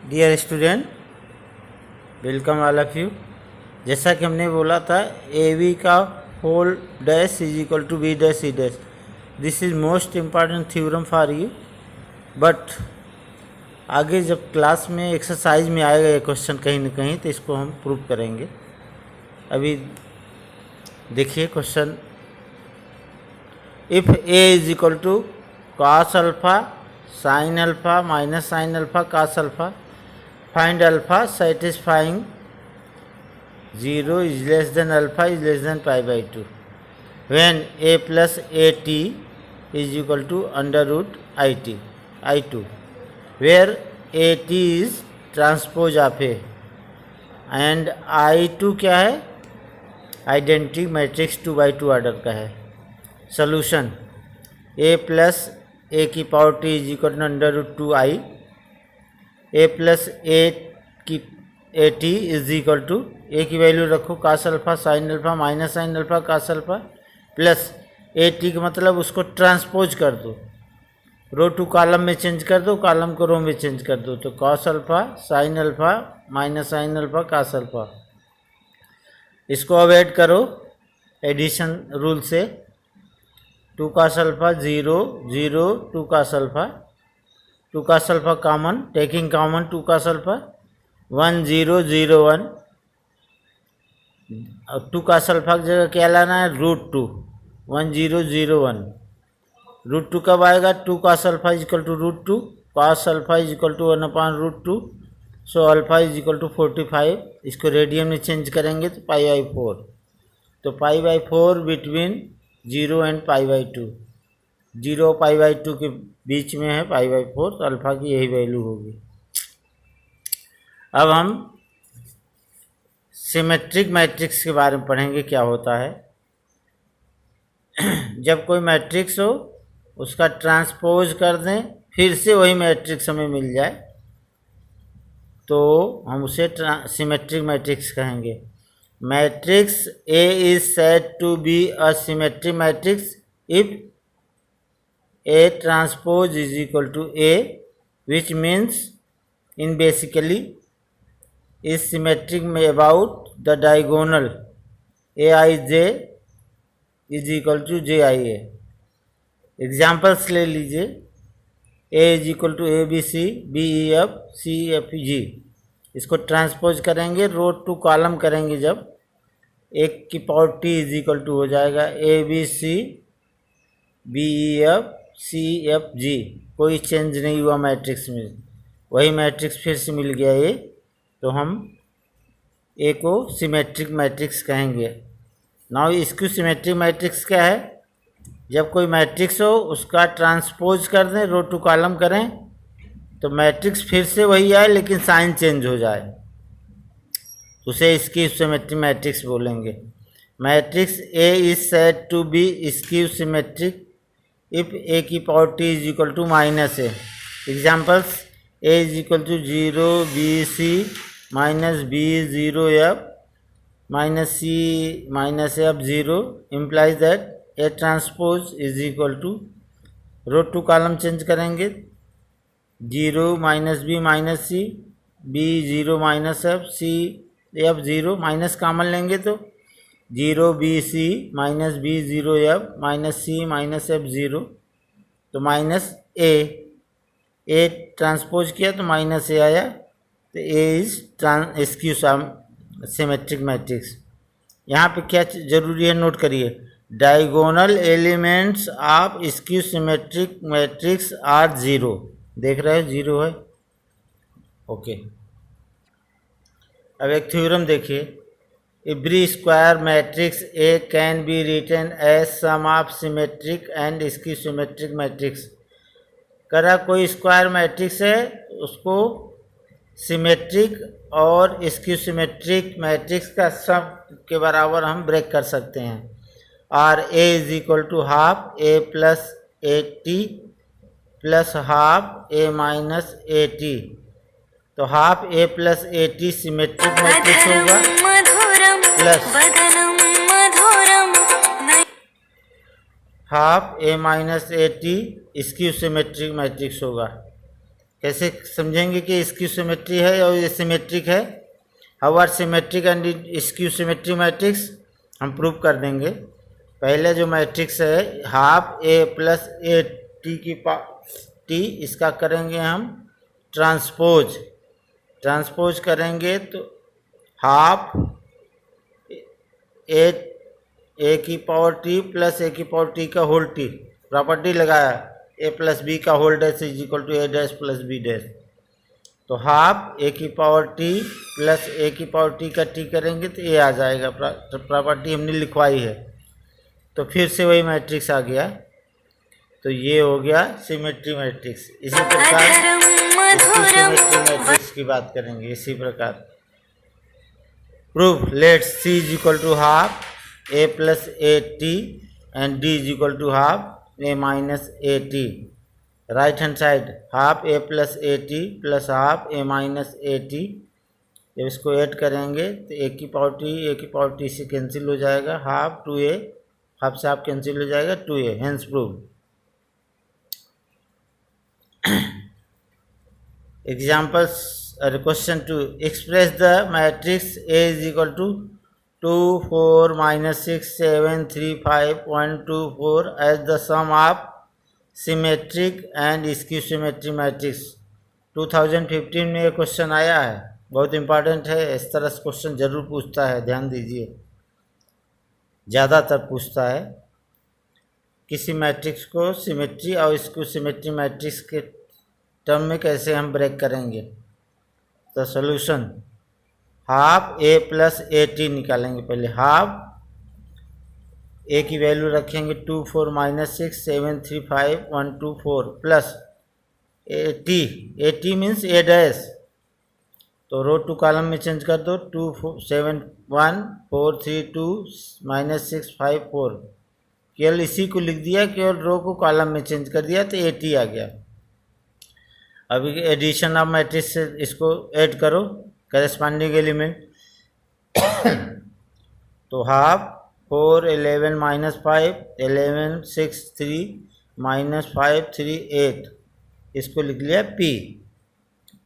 Dear student, welcome all of you. जैसा कि हमने बोला था ए वी का whole dash is equal to B dash C dash. This is most important theorem for you. But आगे जब class में एक्सरसाइज में आएगा ये क्वेश्चन कहीं ना कहीं, तो इसको हम प्रूव करेंगे। अभी देखिए question, if A is equal to cos alpha sine alpha minus sine alpha cos alpha, find alpha satisfying 0 is less than alpha is less than pi by 2 when a plus at is equal to under root I2 where at is transpose of a and I2 क्या है, identity matrix 2x2 order का है। Solution a plus A की power T is equal to under root 2i, A plus A की A T is equal to A की value रखो cos alpha sine alpha minus sine alpha cos alpha plus A T का मतलब उसको transpose कर दो, row to column में change कर दो, कॉलम को रो में चेंज कर दो, तो cos alpha sine alpha minus sine alpha cos alpha. इसको अब ऐड करो एडिशन रूल से, 2 cos alpha 0 0 2 cos alpha, 2 cos alpha common, taking common 2 cos alpha 1 0 0 1, और 2 कास अल्फ़ा की जगह क्या लाना है, रूट 2 1 0 0 1। रूट 2 कब आएगा, 2 cos alpha is equal to root 2, cos alpha is equal to 1 root 2, so alpha is equal to 45। इसको radian में चेंज करेंगे तो पाई बाई 4, तो pi by 4 between 0 and pi by 2, 0 pi by 2 के बीच में है पाई बाई 4, तो alpha की यही वैल्यू होगी। अब हम सिमेट्रिक मैट्रिक्स के बारे में पढ़ेंगे क्या होता है। जब कोई मैट्रिक्स हो उसका ट्रांसपोज कर दें, फिर से वही मैट्रिक्स हमें मिल जाए, तो हम उसे सिमेट्रिक मैट्रिक्स कहेंगे। Matrix A is said to be a symmetric matrix if A transpose is equal to A, which means in basically is symmetric about the diagonal aij is equal to jia। Examples ले लीजिए, a is equal to A B C B E F C F G, इसको transpose करेंगे, रो to column करेंगे, जब एक की power T is equal to हो जाएगा A B C B E F C F G, कोई चेंज नहीं हुआ मैट्रिक्स में, वही मैट्रिक्स फिर से मिल गया ए, तो हम ए को सिमेट्रिक मैट्रिक्स कहेंगे। नाउ इसकी सिमेट्रिक मैट्रिक्स क्या है, जब कोई मैट्रिक्स हो उसका ट्रांसपोज कर दें, रो टू कॉलम करें, तो मैट्रिक्स फिर से वही आए लेकिन साइन चेंज हो जाए, उसे इसकी सिमेट्रिक मैट्रिक्स बोलेंगे। Matrix A is said to be skew symmetric if A की power T is equal to minus A. Examples, A is equal to 0 B C minus B 0 F minus C minus F 0 implies that A transpose is equal to, row to column change करेंगे, 0 minus B minus C B 0 minus F C F 0, minus common लेंगे तो 0 B C minus B 0 F minus C minus F 0, तो minus A transpose किया तो minus A आया, तो A is skew symmetric matrix. यहाँ पे क्या जरूरी है, नोट करिए, diagonal elements of skew symmetric matrix are 0। देख रहे हो 0 है, ओके। अब एक थ्योरम देखिए, every square matrix A can be written as sum of symmetric and skew symmetric matrix. करा कोई स्क्वायर मैट्रिक्स है, उसको सिमेट्रिक और स्क्यू सिमेट्रिक मैट्रिक्स का सम के बराबर हम ब्रेक कर सकते हैं, और A is equal to half A plus A T plus half A minus A T, तो half A plus A T symmetric matrix होगा, plus half A minus A T skew symmetric matrix होगा। कैसे समझेंगे कि skew symmetry है और ये symmetric है। How are symmetric and skew symmetry matrix, हम प्रूव कर देंगे। पहले जो मैट्रिक्स है half A plus A T की टी, इसका करेंगे हम ट्रांसपोज करेंगे तो हाफ ए की पावर टी प्लस ए की पावर टी का होल टी, प्रॉपर्टी लगाया ए प्लस बी का whole dash is equal to A dash plus B dash. तो हाफ ए की पावर टी प्लस ए की पावर टी का T करेंगे तो ए आ जाएगा, प्रॉपर्टी हमने लिखवाई है। तो फिर से वही मैट्रिक्स आ गया, तो ये हो गया सिमेट्री मैट्रिक्स। इसी प्रकार सिमेट्री मैट्रिक्स की बात करेंगे। इसी प्रकार proof, let's C is equal to half A plus A T and D is equal to half A minus A T. Right hand side half A plus A T plus half A minus A T, जब इसको add करेंगे तो ए की power T से cancel हो जाएगा, half two A, half से half cancel हो जाएगा, two A, hence prove. Examples question 2, express the matrix A is equal to 2 4 -6 7 3 5.24 as the sum of symmetric and skew symmetry matrix. 2015 में ये question आया है, बहुत इंपॉर्टेंट है। इस तरह से क्वेश्चन जरूर पूछता है, ध्यान दीजिए, ज़्यादातर पूछता है। किसी मैट्रिक्स को सिमेट्री और स्क्यू सिमेट्री मैट्रिक्स के टर्म में कैसे हम ब्रेक करेंगे। तो solution, half A plus A T निकालेंगे। पहले हाफ ए की वैल्यू रखेंगे 2 4 -6 7 3 5 124 plus A T means A dash, तो रो टू कॉलम में चेंज कर दो, 2 7 1 4 3 2 -6 5 4। केवल इसी को लिख दिया, केवल रो को कॉलम में चेंज कर दिया तो ए टी आ गया। अभी एडिशन ऑफ मैट्रिक्स से इसको ऐड करो करेस्पॉन्डिंग एलिमेंट। तो हाफ 4 11 -5 11 6 3 -5 3 8, इसको लिख लिया P।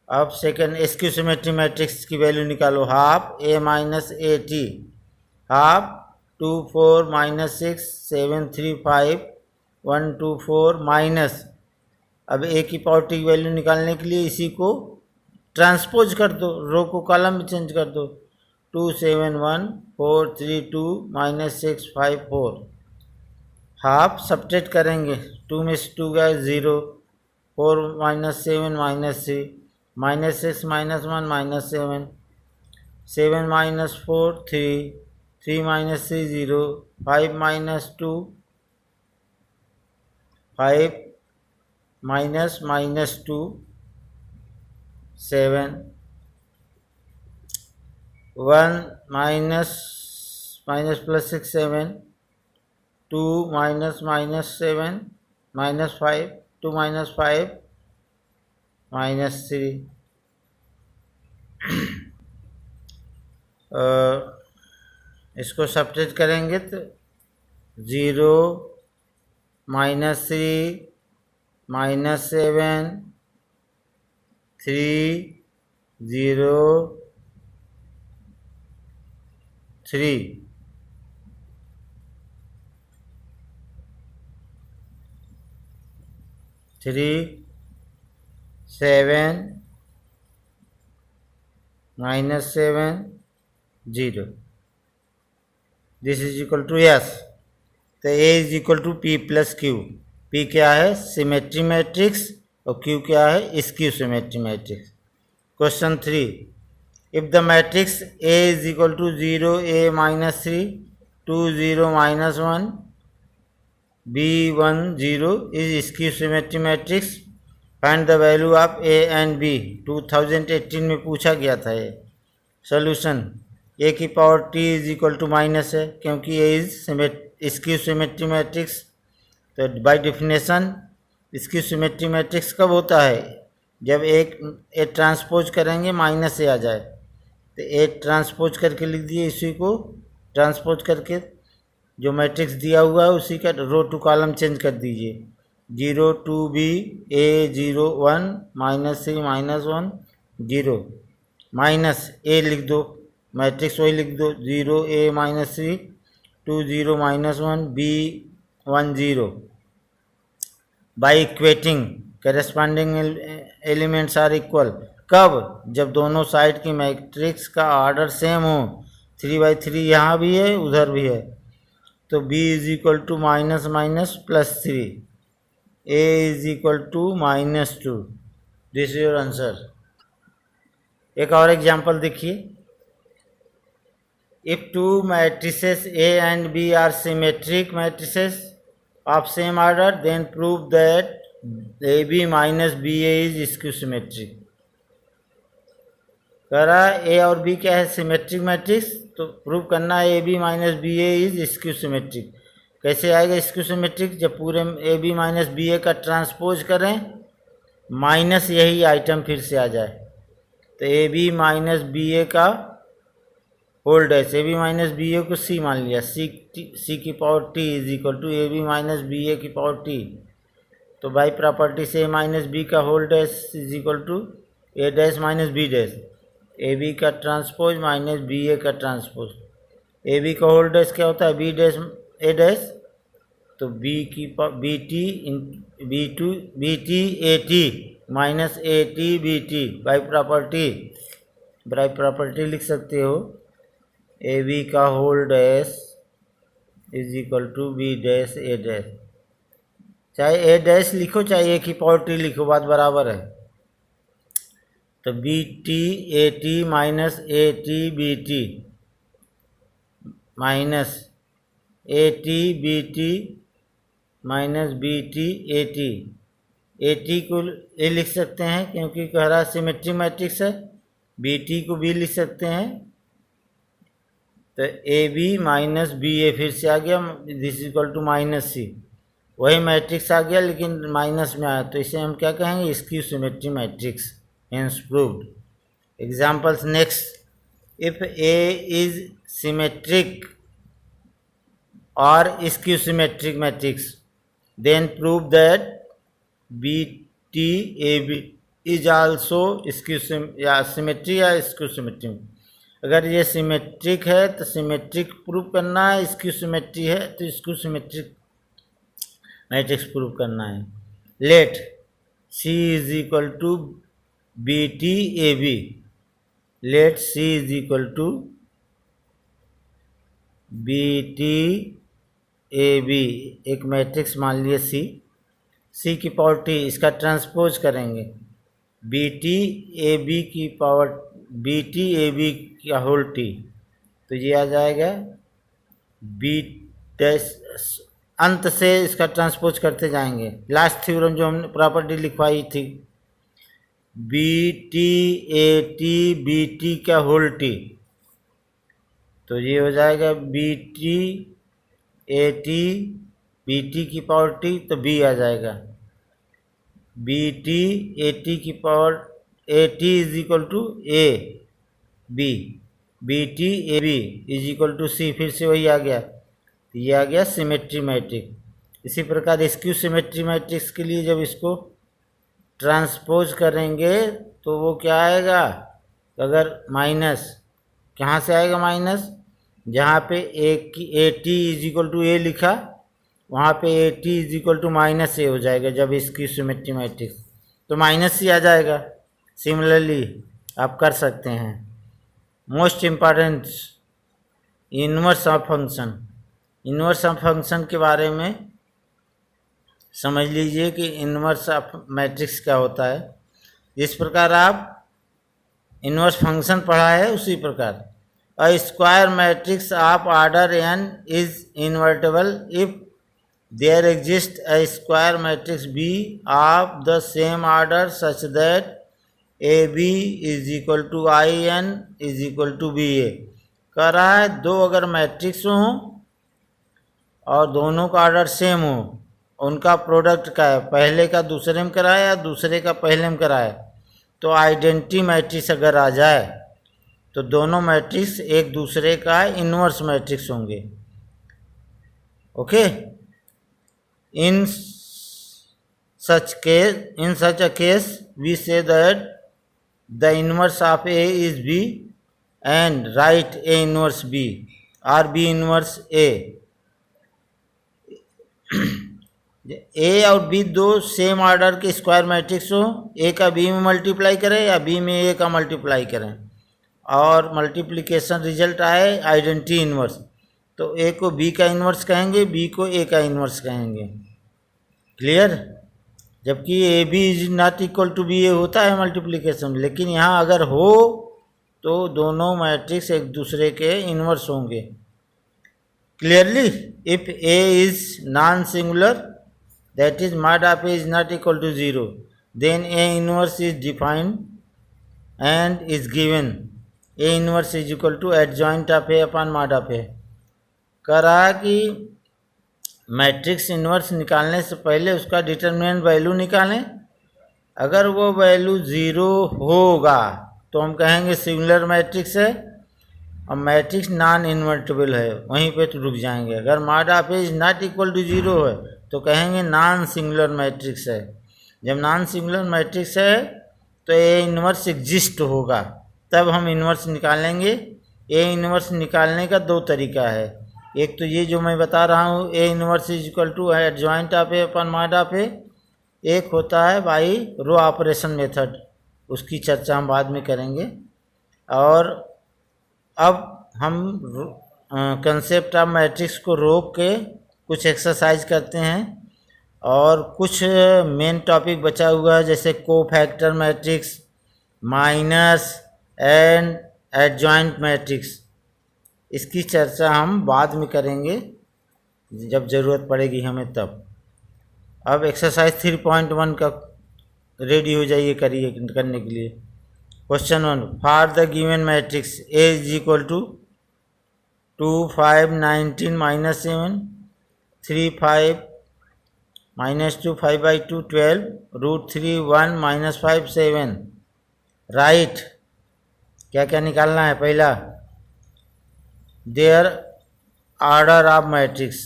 अब सेकेंड स्क्यू सिमेट्री मैट्रिक्स की वैल्यू निकालो, half A minus A T, half 2 4 -6 7 3 5 124 minus, अब ए की पावर टी की वैल्यू निकालने के लिए इसी को ट्रांसपोज कर दो, रो को कॉलम में चेंज कर दो, 2 7 1 4 3 2 -6 5 4। हाफ सब्ट्रैक्ट करेंगे, 2 में से 2 गया 0, 4 -7 -3 -6 -1 -7 7 -4 3 3 -3 0 5 -2 5 -2 7 1 प्लस 6 7 2 -7 -5 2 -5 -3। इसको सब्ट्रैक्ट करेंगे तो 0 -3 -7 3 0 3 3 7 -7 0, this is equal to yes. तो A is equal to P plus Q. P क्या है, सिमेट्री मैट्रिक्स, और क्यू क्या है, skew symmetry matrix. Question 3, if the matrix A is equal to 0 a -3 2 0 -1 b 1 0 is skew symmetry matrix, find the value of A and B. 2018 में पूछा गया था ये। सोल्यूशन, ए की power T is equal to minus है, क्योंकि ए is skew symmetry matrix. तो by definition skew symmetry matrix कब होता है, जब ए ट्रांसपोज करेंगे माइनस ए आ जाए। तो ए ट्रांसपोज करके लिख दिए, इसी को ट्रांसपोज करके जो मैट्रिक्स दिया हुआ है उसी का रो टू कॉलम चेंज कर दीजिए। 0 2 B A 0 1 -3 -1 0 माइनस ए लिख दो, मैट्रिक्स वही लिख दो 0 A -3 2 0 -1 B 1 0 by equating corresponding elements are equal. कब? जब दोनों साइड की मैट्रिक्स का ऑर्डर सेम हो। 3/3 यहाँ भी है उधर भी है, तो B is equal to minus minus plus 3, A is equal to -2। This is your answer. एक और एग्जाम्पल देखिए। If two matrices A and B are symmetric matrices of same order, then prove that AB minus BA is skew symmetric। कह रहा है A और B क्या है? Symmetric matrix, तो प्रूव करना है AB minus BA is skew symmetric. कैसे आएगा स्क्यू सिमेट्रिक? जब पूरे AB माइनस BA का ट्रांसपोज करें, माइनस यही आइटम फिर से आ जाए, तो AB माइनस BA का होल्ड है। A B minus B A को सी मान लिया, सी की power T is equal to A B minus B A की पावर टी। तो बाई प्रॉपर्टी से ए माइनस बी का whole dash is equal to A dash minus B dash, A B का transpose minus B A का transpose. A B का whole dash क्या होता है? बी डैश ए डैश, तो बी की B T B T A T minus A T B T by property लिख सकते हो। ए बी का whole dash is equal to B dash A dash, चाहे ए डैश लिखो चाहे ए की पावर टी लिखो, बात बराबर है। तो B T A T minus A T B T minus A T B T minus B T A T. A T को ए लिख सकते हैं क्योंकि कह रहा सिमेट्रिक मैट्रिक्स है। बी टी को बी लिख सकते हैं, तो A B minus B A फिर से आ गया, this equal to minus C, वही मैट्रिक्स आ गया लेकिन माइनस में आया, तो इसे हम क्या कहेंगे? Skew symmetric matrix, hence proved. Examples next. If A is symmetric और skew symmetric matrix, then prove that B T A B is also skew symmetry या स्क्यू सिमेट्रिक। अगर ये सिमेट्रिक है तो सिमेट्रिक प्रूव करना है, स्क्यू सिमेट्री है तो स्क्यू सिमेट्रिक मैट्रिक्स प्रूव करना है। Let C is equal to B T A B, let C is equal to B T A B, एक मैट्रिक्स मान लिए सी की पावर टी, इसका ट्रांसपोज करेंगे बी टी ए बी की power B T A B का whole T, तो ये आ जाएगा बी डैश, अंत से इसका ट्रांसपोज करते जाएंगे। लास्ट थ्योरम जो हमने प्रॉपर्टी लिखवाई थी, B T A T B T का होल टी, तो ये हो जाएगा B T A T B T की पावर टी, तो बी आ जाएगा बी टी ए टी की power A T is equal to A B, B T A B is equal to C, फिर से वही आ गया, ये आ गया सिमेट्री मैट्रिक्स। इसी प्रकार स्क्यू सिमेट्री मैट्रिक्स के लिए जब इसको ट्रांसपोज करेंगे तो वो क्या आएगा? अगर माइनस, कहाँ से आएगा माइनस? जहाँ पे A T is equal to A लिखा, वहाँ पे A T is equal to minus A हो जाएगा जब स्क्यू सिमेट्री मैट्रिक्स, तो माइनस सी आ जाएगा। सिमिलरली आप कर सकते हैं। Most important inverse of function, inverse of function के बारे में समझ लीजिए कि इन्वर्स ऑफ मैट्रिक्स क्या होता है। जिस प्रकार आप इन्वर्स फंक्शन पढ़ा है उसी प्रकार a square matrix of order N is invertible if there exist a square matrix B of the same order such that A B is equal to I N is equal to B A. कह रहा है दो अगर matrix हों और दोनों का order same हो, उनका प्रोडक्ट क्या है? पहले का दूसरे में कराए या दूसरे का पहले में कराए, तो आइडेंटिटी मैट्रिक्स अगर आ जाए तो दोनों मैट्रिक्स एक दूसरे का इन्वर्स मैट्रिक्स होंगे। Okay, in such a case, we say that the inverse of A is B and write A inverse B or B inverse A. ए और बी दो सेम ऑर्डर के स्क्वायर मैट्रिक्स हो, ए का B में multiply करें या B में ए का मल्टीप्लाई करें और मल्टीप्लिकेशन रिजल्ट आए आइडेंटिटी इन्वर्स, तो ए को बी का इन्वर्स कहेंगे, बी को ए का इन्वर्स कहेंगे। क्लियर? जबकि A B is not equal to B A होता है मल्टीप्लिकेशन, लेकिन यहाँ अगर हो तो दोनों मैट्रिक्स एक दूसरे के इन्वर्स होंगे। Clearly? If A is non singular, that is mod of A is not equal to 0, then A inverse is defined and is given A inverse is equal to adjoint of A upon mod of A। कह रहा कि matrix inverse निकालने से पहले उसका determinant value निकालें, अगर वो वैल्यू 0 होगा तो हम कहेंगे सिंगुलर मैट्रिक्स है और मैट्रिक्स नॉन इन्वर्टिबल है, वहीं पे तो रुक जाएंगे। अगर mod of A is not equal to 0 है तो कहेंगे नॉन सिंगुलर मैट्रिक्स है। जब नॉन सिंगुलर मैट्रिक्स है तो ए इन्वर्स एग्जिस्ट होगा, तब हम इन्वर्स निकालेंगे। ए इन्वर्स निकालने का दो तरीका है, एक तो ये जो मैं बता रहा हूँ A inverse is equal to adjoint of A upon mod of A, एक होता है बाई रो ऑपरेशन मेथड, उसकी चर्चा हम बाद में करेंगे। और अब हम कंसेप्ट ऑफ मैट्रिक्स को रोक के कुछ एक्सरसाइज करते हैं और कुछ मेन टॉपिक बचा हुआ है, जैसे cofactor matrix, minus and adjoint matrix. इसकी चर्चा हम बाद में करेंगे जब ज़रूरत पड़ेगी हमें तब। अब एक्सरसाइज 3.1 का रेडी हो जाइए करिए करने के लिए। Question 1, for the given matrix A is equal to 2 5 19 -7 3 5 -2 5/2 12 √3 1 -5 7, right. क्या क्या निकालना है? पहला there order of matrix,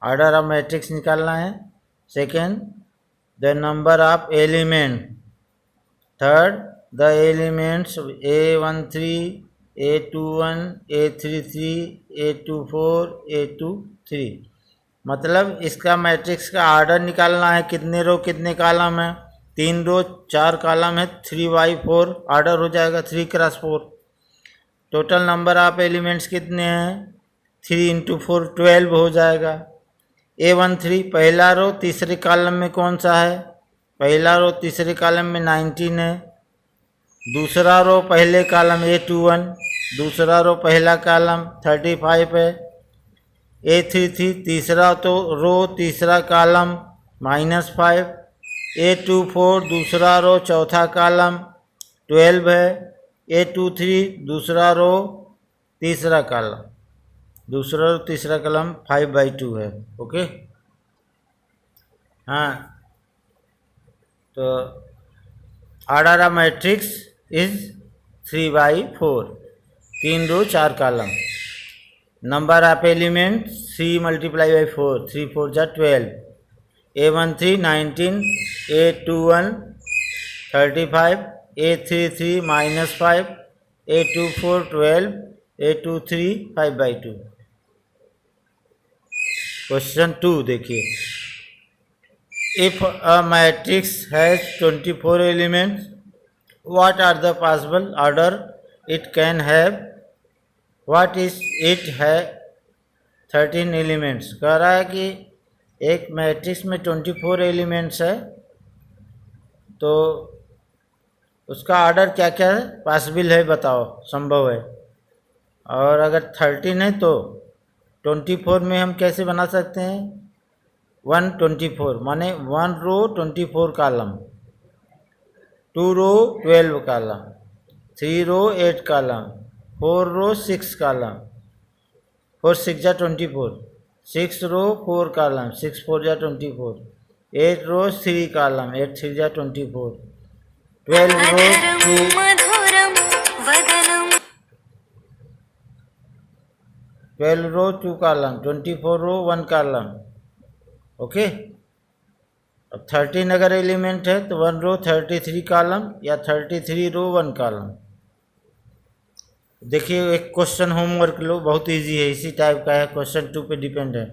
order of matrix निकालना है। Second the number of element, third the elements A13 A21 A33 A24 A23। मतलब इसका मैट्रिक्स का ऑर्डर निकालना है, कितने रो कितने कॉलम है, 3 रो 4 कॉलम है, 3/4 ऑर्डर हो जाएगा 3 × 4। टोटल नंबर ऑफ एलिमेंट्स कितने हैं? 3 × 4 12 हो जाएगा। A13 पहला रो तीसरे कॉलम में कौन सा है? पहला रो तीसरे कॉलम में 19 है। दूसरा रो पहले कॉलम A21, दूसरा रो पहला कॉलम 35 है। A33 तीसरा तो रो तीसरा कॉलम -5। A24 दूसरा रो चौथा कॉलम 12 है। A23 दूसरा रो तीसरा कॉलम, दूसरा रो तीसरा कॉलम 5/2 है। ओके, हाँ, तो order of matrix is 3/4, 3 row 4 column. Number of element 3 × 4, 3 4 जा 12। A13 19, A21 35, A33 -5, A24 12, A23 5/2। Question 2 देखिए, if a matrix has 24 elements, what are the possible order it can have? What is it है 13 elements. कह रहा है कि एक matrix में 24 elements है, तो उसका ऑर्डर क्या क्या है पॉसिबल है, बताओ, संभव है। और अगर 13 है तो 24 में हम कैसे बना सकते हैं? 124 माने 1 रो 24 कॉलम, 2 रो 12 कॉलम, 3 रो 8 कॉलम, 4 रो 6 कॉलम, 4 6 जा 24, 6 रो 4 कॉलम, 6 4 जा 24, 8 रो 3 कॉलम, 8 3 जा 24, 12 रो 2 कॉलम, 24 रो 1 कॉलम। ओके, अब 13 अगर एलिमेंट है तो 1 रो 33 कॉलम या 33 रो 1 कॉलम। देखिए एक क्वेश्चन होमवर्क लो, बहुत इजी है, इसी टाइप का है, क्वेश्चन 2 पे डिपेंड है।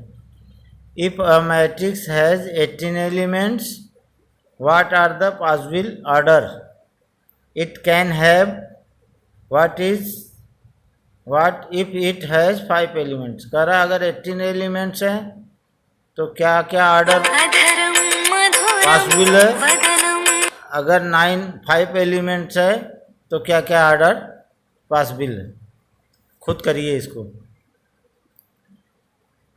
If a matrix has 18 elements, what are the possible order it can have, what if it has 5 elements. कह रहा अगर 18 एलिमेंट्स हैं तो क्या क्या ऑर्डर पॉसिबल है, अगर 5 एलिमेंट्स है तो क्या क्या ऑर्डर पॉसिबल है। खुद करिए इसको।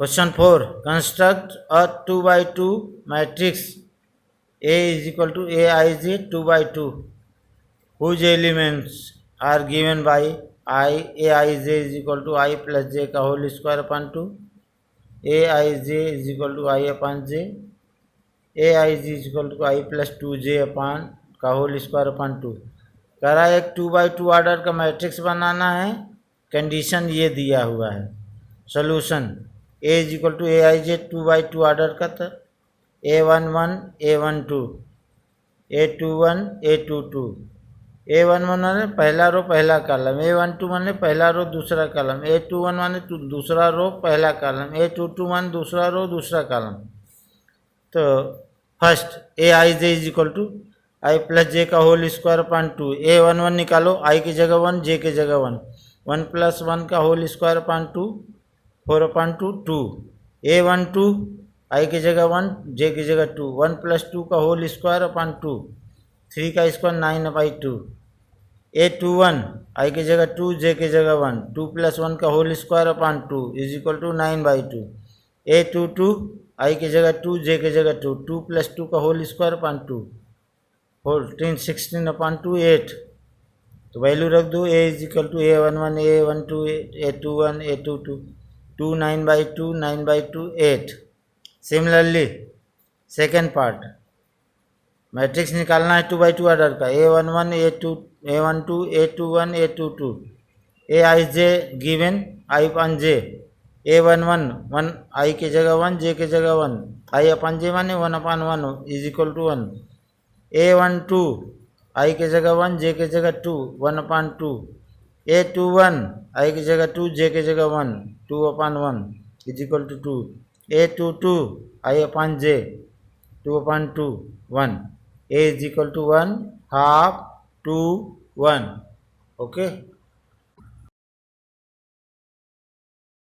Question 4, construct a 2x2 matrix A is equal to Aij 2x2 whose elements are given by I, Aij is equal to I plus j का whole square upon 2, Aij is equal to I upon j, Aij is equal to I plus 2j upon का whole square upon 2। कह रहा है एक 2x2 order का matrix बनाना है, condition ये दिया हुआ है। Solution A is equal to Aij 2x2 order का था, A11 A12 A21 A22, A11 माने पहला रो पहला कॉलम, A12 माने पहला रो दूसरा कॉलम, A21 माने दूसरा रो पहला कॉलम, A22 माने दूसरा रो दूसरा कॉलम। तो first Aij is equal to I plus J का होल स्क्वायर अपॉन 2, A11 निकालो, I की जगह 1 j की जगह 1, 1 प्लस 1 का whole square upon 2 4 upon 2 2, A12 I की जगह 1 j की जगह 2, 1 प्लस 2 का होल स्क्वायर अपॉन 2 3 का स्क्वायर 9/2, A21 I की जगह 2 j की जगह 1 2 प्लस 1 का whole square upon 2 is equal to 9/2, A22 I की जगह 2 j की जगह 2 2 प्लस 2 का होल स्क्वायर अपॉन 2 14 16 अपॉन 2 8। तो वैल्यू रख दो, A is equal to A11 A12 A21 A22 2 9/2 9/2 8। Similarly second part matrix निकालना है 2x2 ऑर्डर का, A11 A12 A21 A22, Aij given I upon j, A11 1 I की जगह 1 j की जगह 1 I अपॉन j माने 1 upon 1 is equal to 1, A12 I की जगह 1 j की जगह 2 1 अपॉन 2, A21 I की जगह 2 j की जगह 1 2 upon 1 is equal to 2, A22 I upon j 2 upon 2 1, A is equal to 1 half 2 1। Okay.